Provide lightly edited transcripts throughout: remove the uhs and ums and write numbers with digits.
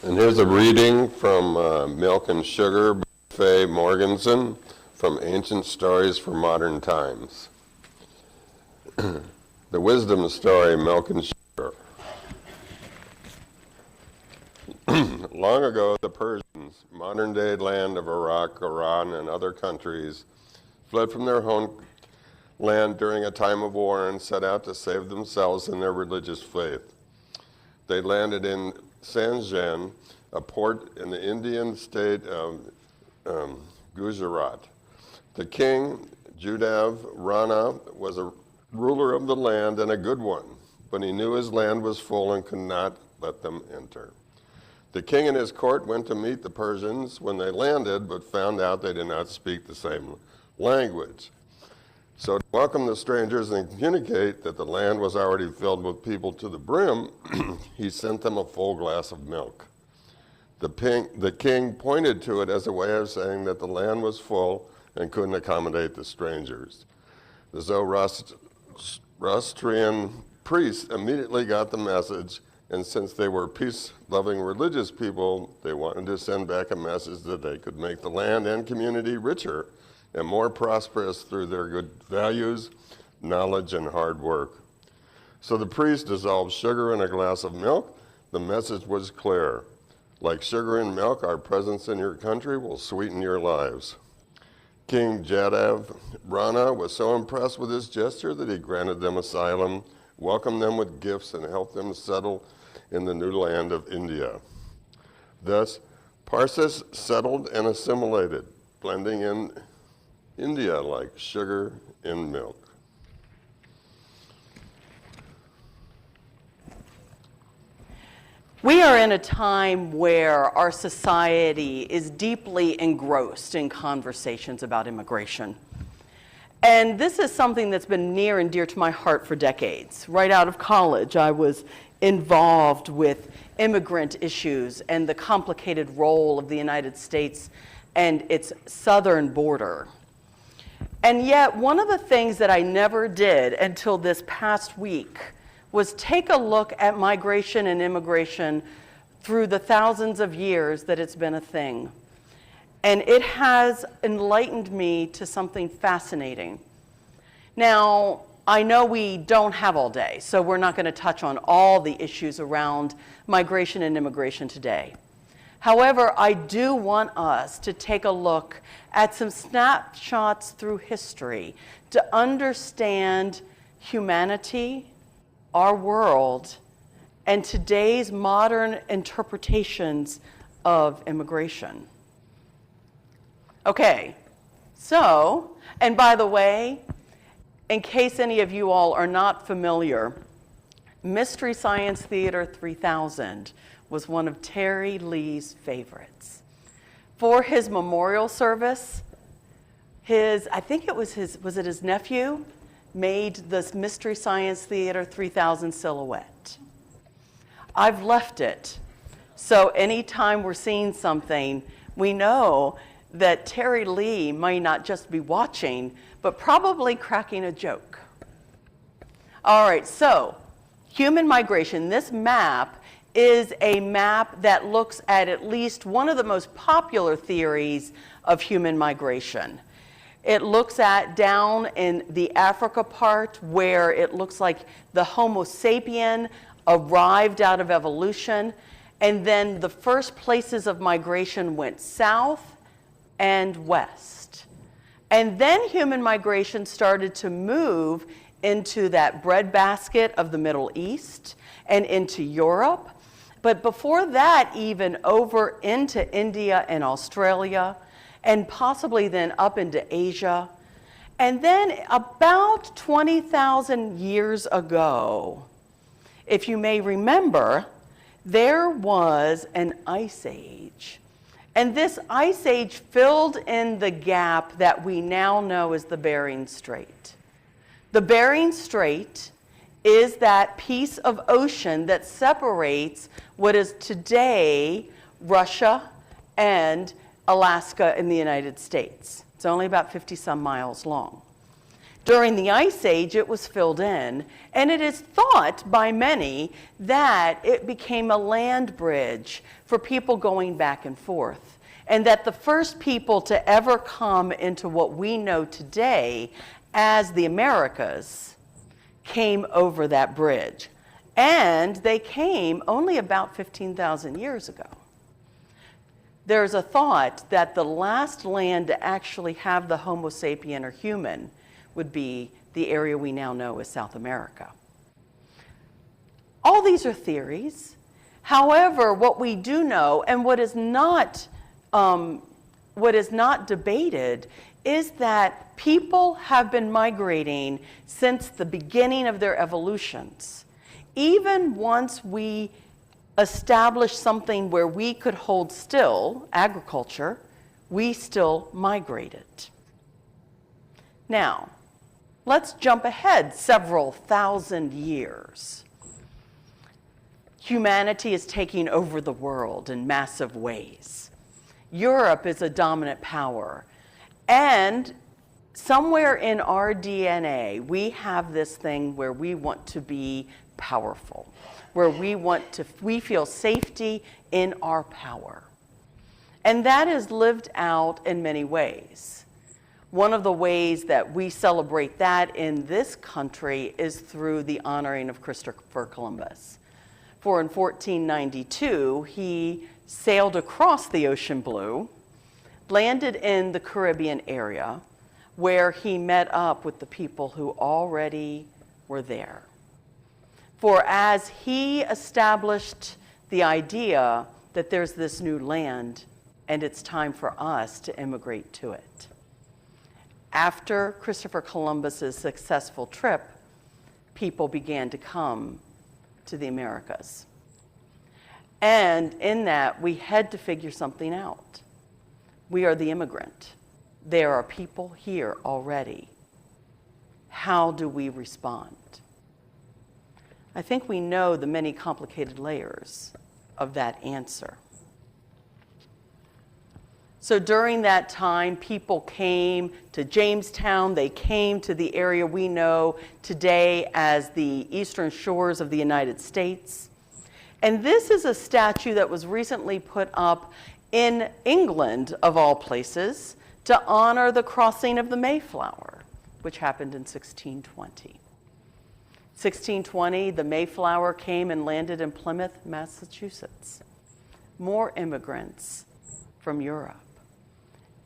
And here's a reading from Milk and Sugar by Faye Morganson from Ancient Stories for Modern Times. The wisdom story, Milk and Sugar. Long ago, the Persians, modern-day land of Iraq, Iran, and other countries, fled from their home land during a time of war and set out to save themselves and their religious faith. They landed in Zanjan, a port in the Indian state of Gujarat. The king, Judav Rana, was a ruler of the land and a good one, but he knew his land was full and could not let them enter. The king and his court went to meet the Persians when they landed, but found out they did not speak the same language. So to welcome the strangers and communicate that the land was already filled with people to the brim, he sent them a full glass of milk. The king pointed to it as a way of saying that the land was full and couldn't accommodate the strangers. The Zoroastrian priests immediately got the message, and since they were peace-loving religious people, they wanted to send back a message that they could make the land and community richer and more prosperous through their good values, knowledge, and hard work. So the priest dissolved sugar in a glass of milk. The message was clear. Like sugar and milk, our presence in your country will sweeten your lives. King Jadav Rana was so impressed with this gesture that he granted them asylum, welcomed them with gifts, and helped them settle in the new land of India. Thus, Parsis settled and assimilated, blending in India like sugar in milk. We are in a time where our society is deeply engrossed in conversations about immigration. And this is something that's been near and dear to my heart for decades. Right out of college, I was involved with immigrant issues and the complicated role of the United States and its southern border. And yet, one of the things that I never did until this past week was take a look at migration and immigration through the thousands of years that it's been a thing. And it has enlightened me to something fascinating. Now, I know we don't have all day, so we're not going to touch on all the issues around migration and immigration today. However, I do want us to take a look at some snapshots through history to understand humanity, our world, and today's modern interpretations of immigration. Okay, so, and by the way, in case any of you all are not familiar, Mystery Science Theater 3000 was one of Terry Lee's favorites. For his memorial service, I think it was his nephew, made this Mystery Science Theater 3000 silhouette. I've left it, so anytime we're seeing something, we know that Terry Lee may not just be watching, but probably cracking a joke. All right, so human migration. This map is a map that looks at least one of the most popular theories of human migration. It looks at down in the Africa part where it looks like the Homo sapien arrived out of evolution, and then the first places of migration went south and west. And then human migration started to move into that breadbasket of the Middle East and into Europe. But before that, even over into India and Australia, and possibly then up into Asia. And then about 20,000 years ago, if you may remember, there was an ice age. And this ice age filled in the gap that we now know as the Bering Strait. The Bering Strait is that piece of ocean that separates what is today Russia and Alaska in the United States. It's only about 50 some miles long. During the Ice Age, it was filled in, and it is thought by many that it became a land bridge for people going back and forth, and that the first people to ever come into what we know today as the Americas came over that bridge. And they came only about 15,000 years ago. There's a thought that the last land to actually have the Homo sapien or human would be the area we now know as South America. All these are theories. However, what we do know, and what is not debated, is that people have been migrating since the beginning of their evolutions. Even once we established something where we could hold still, agriculture, we still migrated. Now, let's jump ahead several thousand years. Humanity is taking over the world in massive ways. Europe is a dominant power. And somewhere in our DNA, we have this thing where we want to be powerful, where we feel safety in our power. And that is lived out in many ways. One of the ways that we celebrate that in this country is through the honoring of Christopher Columbus. For in 1492, he sailed across the ocean blue, landed in the Caribbean area, where he met up with the people who already were there. For as he established the idea that there's this new land and it's time for us to immigrate to it. After Christopher Columbus's successful trip, people began to come to the Americas. And in that, we had to figure something out. We are the immigrant. There are people here already. How do we respond? I think we know the many complicated layers of that answer. So during that time, people came to Jamestown. They came to the area we know today as the eastern shores of the United States. And this is a statue that was recently put up in England, of all places, to honor the crossing of the Mayflower, which happened in 1620. 1620, the Mayflower came and landed in Plymouth, Massachusetts. More immigrants from Europe.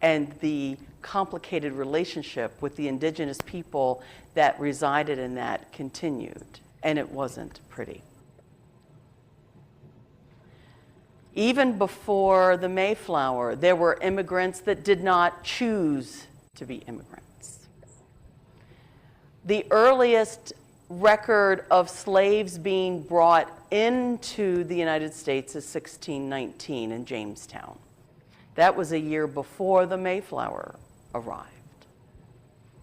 And the complicated relationship with the indigenous people that resided in that continued, and it wasn't pretty. Even before the Mayflower, there were immigrants that did not choose to be immigrants. The earliest record of slaves being brought into the United States is 1619 in Jamestown. That was a year before the Mayflower arrived.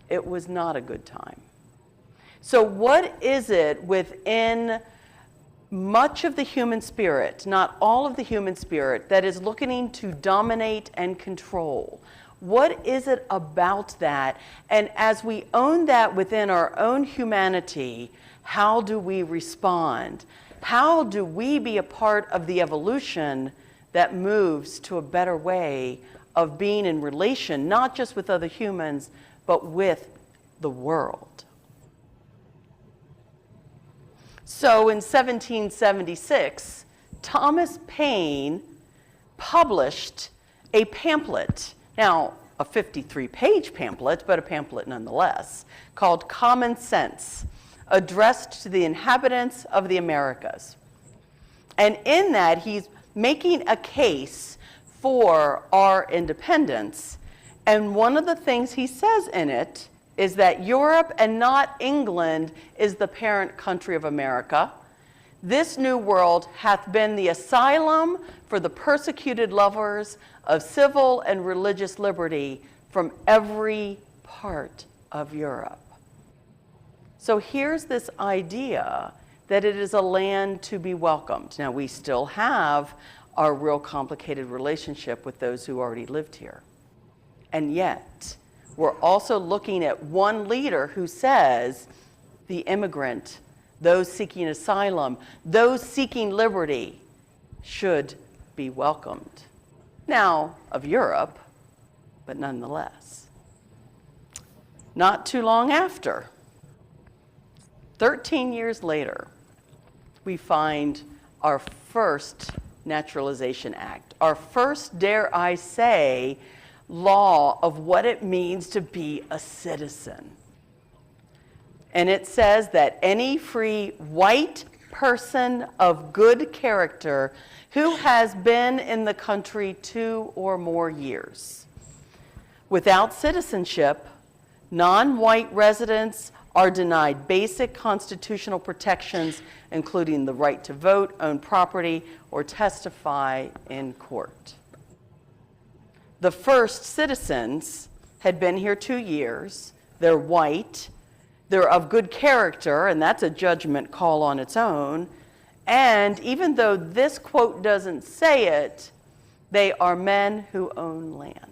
It was not a good time. So what is it within much of the human spirit, not all of the human spirit, that is looking to dominate and control? What is it about that? And as we own that within our own humanity, how do we respond? How do we be a part of the evolution that moves to a better way of being in relation, not just with other humans, but with the world? So in 1776, Thomas Paine published a pamphlet, now a 53-page pamphlet, but a pamphlet nonetheless, called Common Sense, addressed to the inhabitants of the Americas. And in that, he's making a case for our independence. And one of the things he says in it is that Europe and not England is the parent country of America. This new world hath been the asylum for the persecuted lovers of civil and religious liberty from every part of Europe. So here's this idea that it is a land to be welcomed. Now, we still have our real complicated relationship with those who already lived here. And yet, we're also looking at one leader who says the immigrant, those seeking asylum, those seeking liberty should be welcomed. Now, of Europe, but nonetheless. Not too long after, 13 years later, we find our first Naturalization Act, our first, dare I say, law of what it means to be a citizen. And it says that any free white person of good character who has been in the country 2 or more years. Without citizenship, non-white residents are denied basic constitutional protections, including the right to vote, own property, or testify in court. The first citizens had been here 2 years. They're white. They're of good character, and that's a judgment call on its own. And even though this quote doesn't say it, they are men who own land.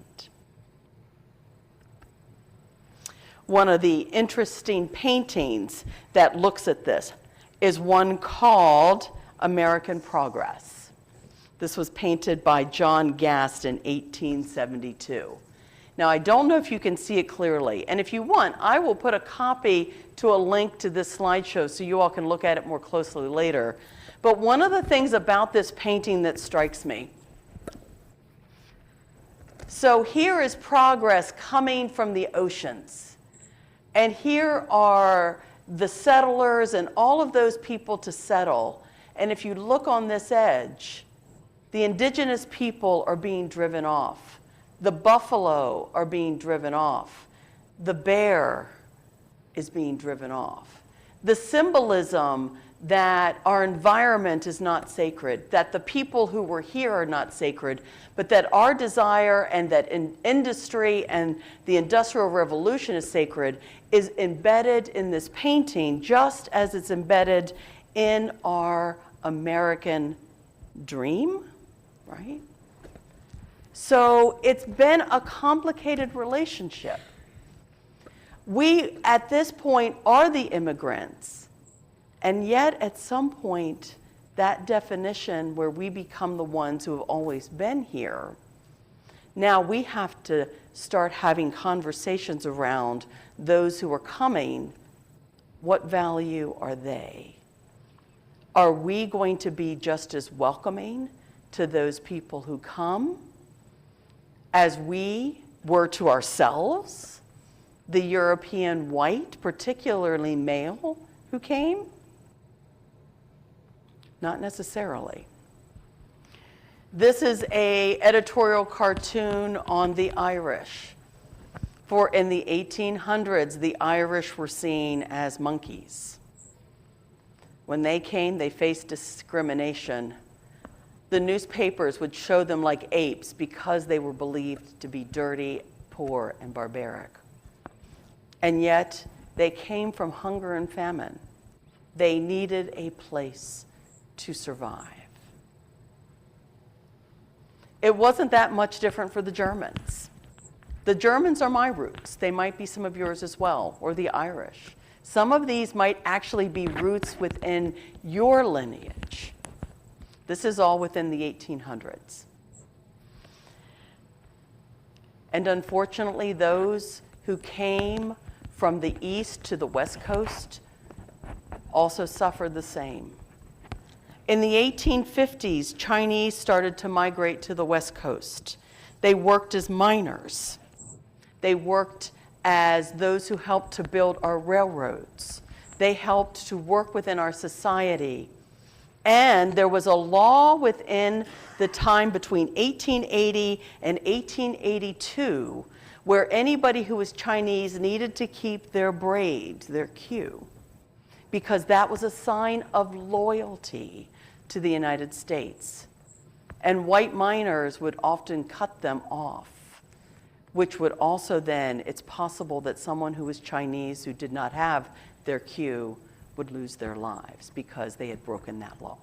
One of the interesting paintings that looks at this is one called American Progress. This was painted by John Gast in 1872. Now, I don't know if you can see it clearly, and if you want, I will put a copy to a link to this slideshow so you all can look at it more closely later. But one of the things about this painting that strikes me, so here is progress coming from the oceans, and here are the settlers and all of those people to settle. And if you look on this edge, the indigenous people are being driven off. The buffalo are being driven off. The bear is being driven off. The symbolism that our environment is not sacred, that the people who were here are not sacred, but that our desire and that industry and the Industrial Revolution is sacred, is embedded in this painting just as it's embedded in our American dream, right? So it's been a complicated relationship. We, at this point, are the immigrants. And yet, at some point, that definition where we become the ones who have always been here, now we have to start having conversations around those who are coming. What value are they? Are we going to be just as welcoming to those people who come as we were to ourselves, the European white, particularly male, who came? Not necessarily. This is an editorial cartoon on the Irish. For in the 1800s, the Irish were seen as monkeys. When they came, they faced discrimination. The newspapers would show them like apes because they were believed to be dirty, poor, and barbaric. And yet, they came from hunger and famine. They needed a place to survive. It wasn't that much different for the Germans. The Germans are my roots. They might be some of yours as well, or the Irish. Some of these might actually be roots within your lineage. This is all within the 1800s. And unfortunately, those who came from the east to the west coast also suffered the same. In the 1850s, Chinese started to migrate to the west coast. They worked as miners. They worked as those who helped to build our railroads. They helped to work within our society. And there was a law within the time between 1880 and 1882 where anybody who was Chinese needed to keep their braids, their queue, because that was a sign of loyalty to the United States. And white miners would often cut them off, which would also then, it's possible that someone who was Chinese who did not have their queue would lose their lives because they had broken that law.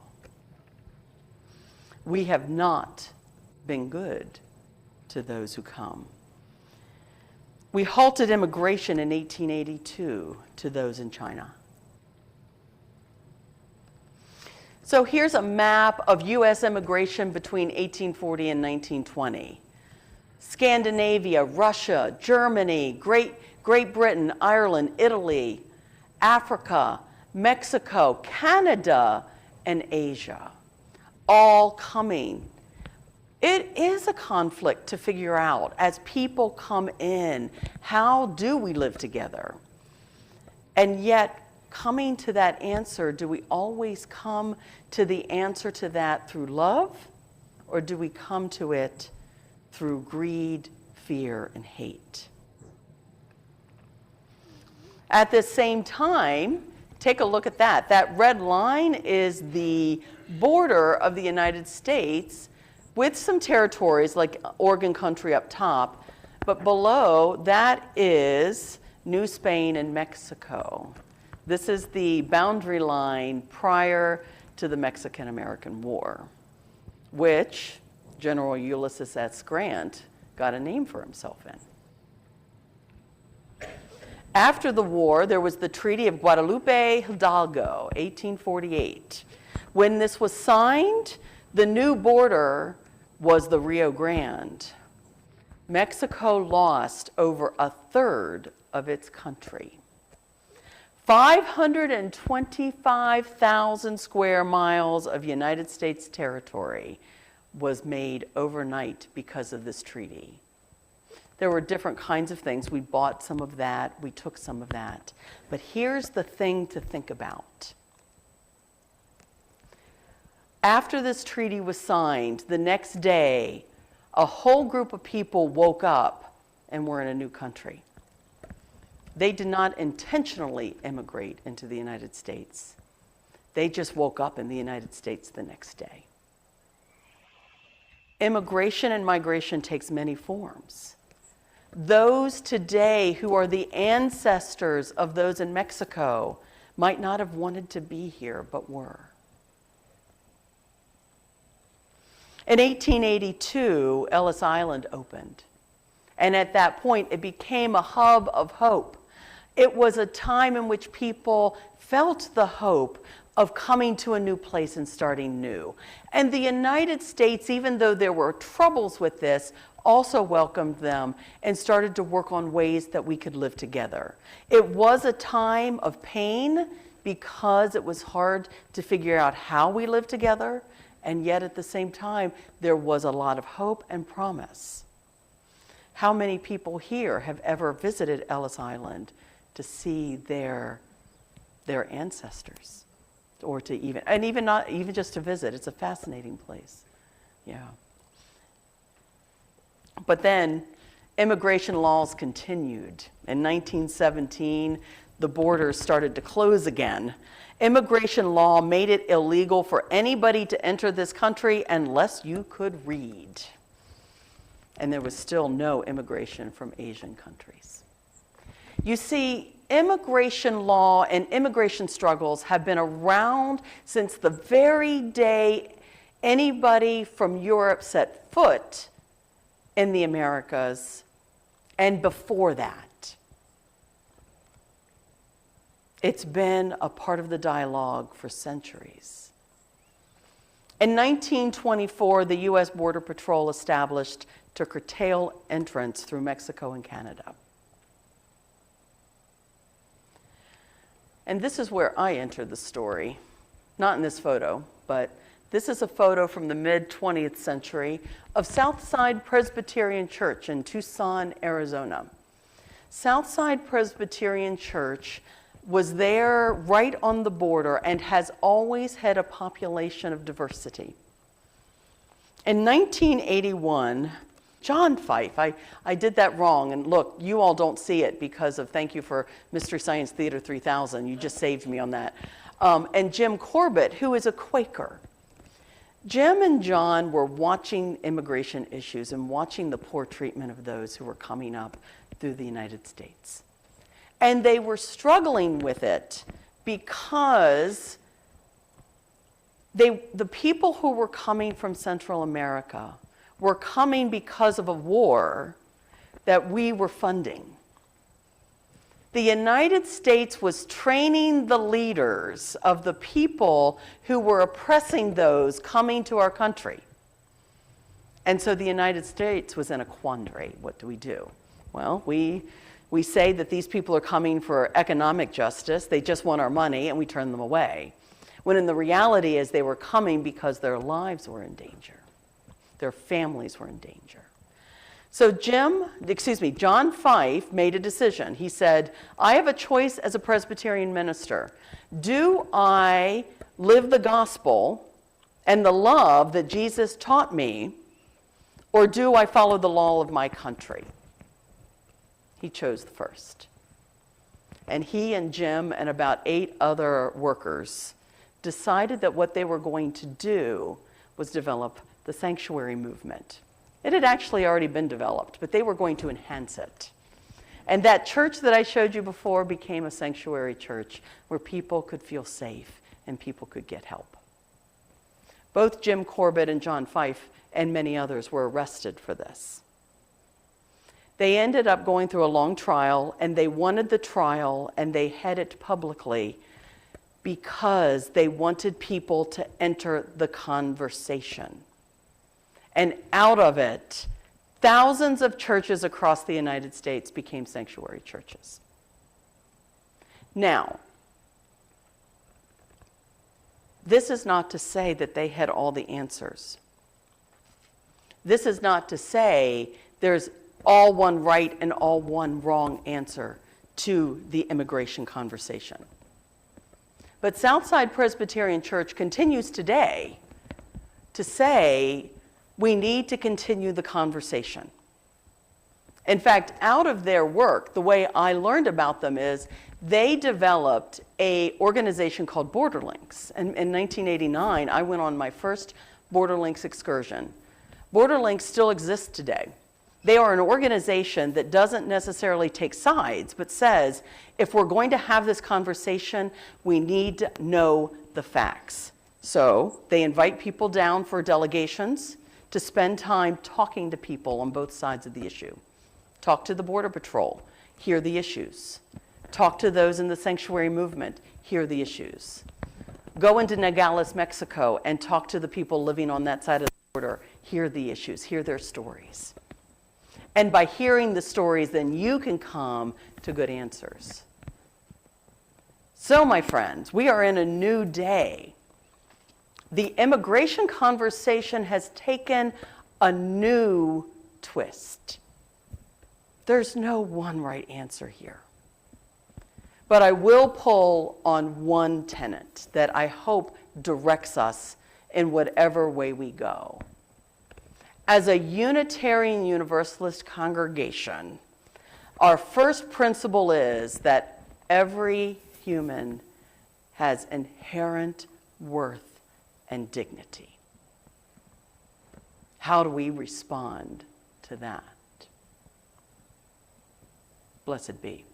We have not been good to those who come. We halted immigration in 1882 to those in China. So here's a map of U.S. immigration between 1840 and 1920. Scandinavia, Russia, Germany, Great Britain, Ireland, Italy, Africa, Mexico, Canada, and Asia, all coming. It is a conflict to figure out, as people come in, how do we live together? And yet, coming to that answer, do we always come to the answer to that through love, or do we come to it through greed, fear, and hate? At the same time, take a look at that. That red line is the border of the United States with some territories like Oregon country up top, but below that is New Spain and Mexico. This is the boundary line prior to the Mexican-American War, which General Ulysses S. Grant got a name for himself in. After the war, there was the Treaty of Guadalupe Hidalgo, 1848. When this was signed, the new border was the Rio Grande. Mexico lost over a third of its country. 525,000 square miles of United States territory was made overnight because of this treaty. There were different kinds of things. We bought some of that, we took some of that. But here's the thing to think about. After this treaty was signed, the next day, a whole group of people woke up and were in a new country. They did not intentionally immigrate into the United States. They just woke up in the United States the next day. Immigration and migration takes many forms. Those today who are the ancestors of those in Mexico might not have wanted to be here, but were. In 1882, Ellis Island opened. And at that point, it became a hub of hope. It was a time in which people felt the hope of coming to a new place and starting new. And the United States, even though there were troubles with this, also welcomed them and started to work on ways that we could live together. It was a time of pain because it was hard to figure out how we live together, and yet at the same time, there was a lot of hope and promise. How many people here have ever visited Ellis Island to see their ancestors, or to even not even just to visit? It's a fascinating place. Yeah. But then immigration laws continued. In 1917, the borders started to close again. Immigration law made it illegal for anybody to enter this country unless you could read. And there was still no immigration from Asian countries. You see, immigration law and immigration struggles have been around since the very day anybody from Europe set foot in the Americas, and before that. It's been a part of the dialogue for centuries. In 1924, the U.S. Border Patrol established to curtail entrance through Mexico and Canada. And this is where I entered the story. Not in this photo, but this is a photo from the mid-20th century of Southside Presbyterian Church in Tucson, Arizona. Southside Presbyterian Church was there right on the border and has always had a population of diversity. In 1981, John Fife, I did that wrong, and look, you all don't see it because of, thank you for Mystery Science Theater 3000, you just saved me on that. And Jim Corbett, who is a Quaker. Jim and John were watching immigration issues and watching the poor treatment of those who were coming up through the United States. And they were struggling with it because the people who were coming from Central America were coming because of a war that we were funding. The United States was training the leaders of the people who were oppressing those coming to our country. And so the United States was in a quandary. What do we do? Well, we say that these people are coming for economic justice. They just want our money, and we turn them away. When in the reality is they were coming because their lives were in danger. Their families were in danger. So John Fife made a decision. He said, I have a choice as a Presbyterian minister. Do I live the gospel and the love that Jesus taught me, or do I follow the law of my country? He chose the first. And he and Jim and about 8 other workers decided that what they were going to do was develop the sanctuary movement. It had actually already been developed, but they were going to enhance it. And that church that I showed you before became a sanctuary church where people could feel safe and people could get help. Both Jim Corbett and John Fife and many others were arrested for this. They ended up going through a long trial, and they wanted the trial, and they had it publicly because they wanted people to enter the conversation. And out of it, thousands of churches across the United States became sanctuary churches. Now, this is not to say that they had all the answers. This is not to say there's all one right and all one wrong answer to the immigration conversation. But Southside Presbyterian Church continues today to say we need to continue the conversation. In fact, out of their work, the way I learned about them is they developed an organization called Borderlinks. And in 1989, I went on my first Borderlinks excursion. Borderlinks still exists today. They are an organization that doesn't necessarily take sides, but says, if we're going to have this conversation, we need to know the facts. So they invite people down for delegations to spend time talking to people on both sides of the issue. Talk to the Border Patrol, hear the issues. Talk to those in the sanctuary movement, hear the issues. Go into Nogales, Mexico, and talk to the people living on that side of the border, hear the issues, hear their stories. And by hearing the stories, then you can come to good answers. So, my friends, we are in a new day. The immigration conversation has taken a new twist. There's no one right answer here. But I will pull on one tenet that I hope directs us in whatever way we go. As a Unitarian Universalist congregation, our first principle is that every human has inherent worth and dignity. How do we respond to that? Blessed be.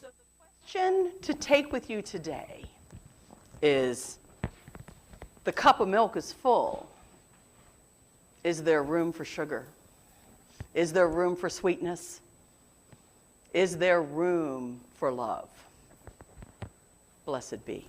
So the question to take with you today is, the cup of milk is full. Is there room for sugar? Is there room for sweetness? Is there room for love? Blessed be.